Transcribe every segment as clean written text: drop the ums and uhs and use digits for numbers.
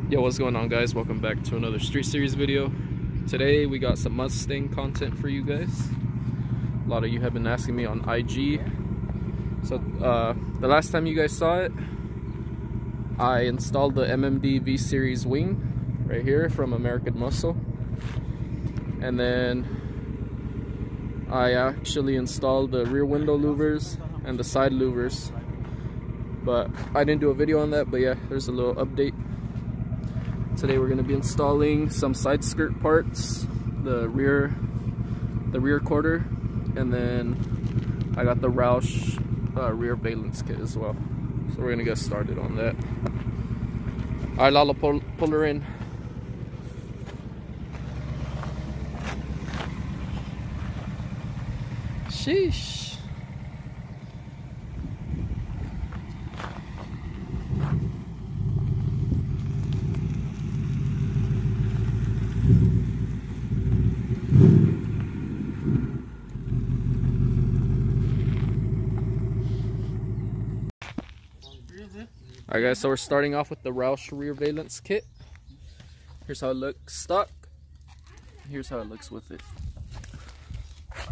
Yo, what's going on, guys? Welcome back to another Street Series video. Today we got some Mustang content for you guys. A lot of you have been asking me on IG. So the last time you guys saw it, I installed the MMD V Series wing right here from American Muscle, and then I actually installed the rear window louvers and the side louvers, but I didn't do a video on that. But yeah, there's a little update. Today we're going to be installing some side skirt parts, the rear quarter, and then I got the Roush rear valence kit as well. So we're going to get started on that. Alright, Lala, pull her in. Sheesh. Alright guys, so we're starting off with the Roush rear valence kit. Here's how it looks stock. Here's how it looks with it.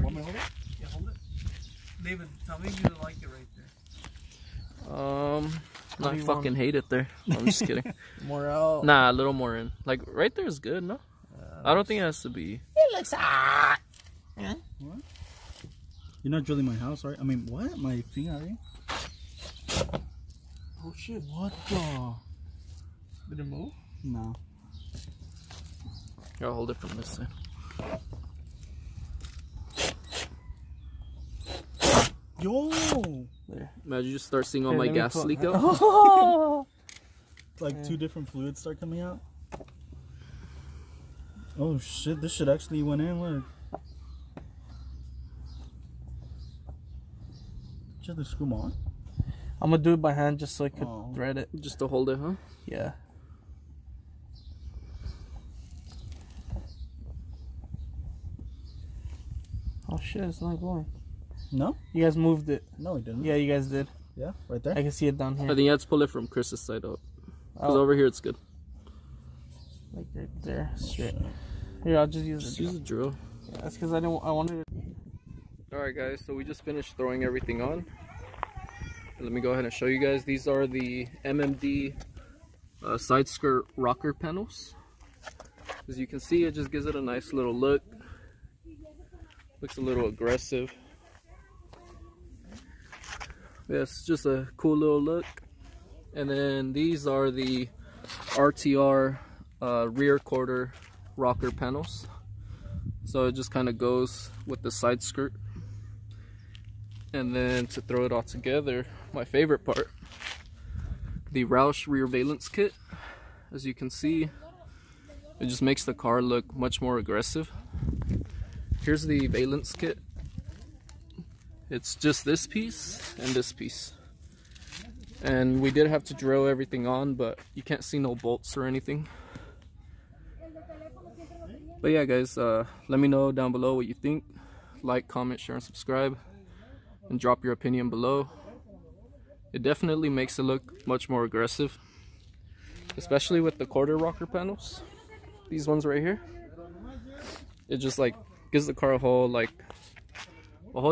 Want me to hold it? Yeah, hold it. David, tell me you like it right there. I fucking hate it there. I'm just kidding. More out. Nah, a little more in. Like right there is good, no? I don't think it has to be. It looks hot. Huh? What? You're not drilling my house, right? I mean, what? My thing, are you? Oh shit, what the? Did it move? No. Here, I'll hold it from this side. Yo! There. Imagine you start seeing all my gas leak out. It's like two different fluids start coming out. Oh shit, this shit actually went in. Look. Did you have to screw them on? I'm gonna do it by hand just so I could thread it. Just to hold it, huh? Yeah. Oh shit, it's not going. No? You guys moved it. No, we didn't. Yeah, you guys did. Yeah, right there. I can see it down here. I think you have to pull it from Chris's side up. Because over here it's good. Like right there, straight. Here, I'll just use Use a drill. Yeah, that's because I wanted it. Alright guys, so we just finished throwing everything on. Let me go ahead and show you guys. These are the MMD side skirt rocker panels. As you can see, it just gives it a nice little look. Looks a little aggressive. Yeah, it's just a cool little look. And then these are the RTR rear quarter rocker panels. So it just kind of goes with the side skirt. And then to throw it all together, my favorite part, the Roush rear valence kit. As you can see, it just makes the car look much more aggressive. Here's the valence kit. It's just this piece and this piece. And we did have to drill everything on, but you can't see no bolts or anything. But yeah guys, let me know down below what you think. Like, comment, share, and subscribe. And drop your opinion below. It definitely makes it look much more aggressive, especially with the quarter rocker panels. These ones right here, it just like gives the car a whole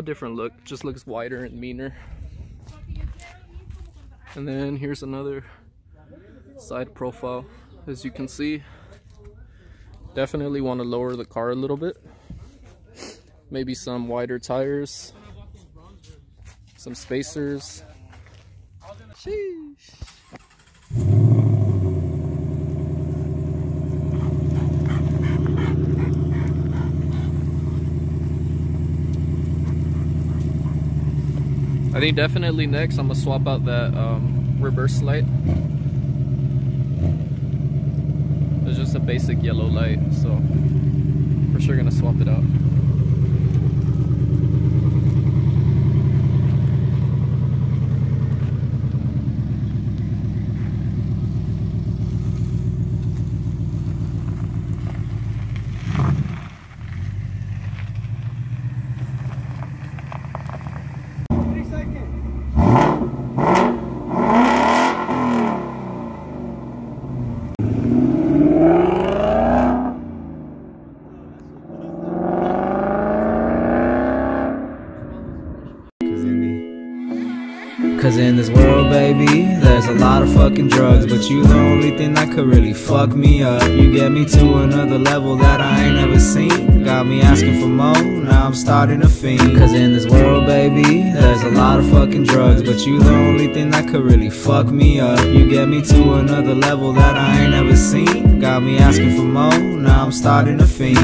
different look. Just looks wider and meaner. And then here's another side profile. As you can see, definitely want to lower the car a little bit. Maybe some wider tires, some spacers. Sheesh. I think definitely next I'm gonna swap out that reverse light. It's just a basic yellow light, so for sure gonna swap it out. Cause in this world, baby, there's a lot of fucking drugs, but you the only thing that could really fuck me up. You get me to another level that I ain't never seen. Got me asking for more, now I'm starting to fiend. Cause in this world, baby, there's a lot of fucking drugs, but you the only thing that could really fuck me up. You get me to another level that I ain't never seen. Got me asking for more, now I'm starting to fiend.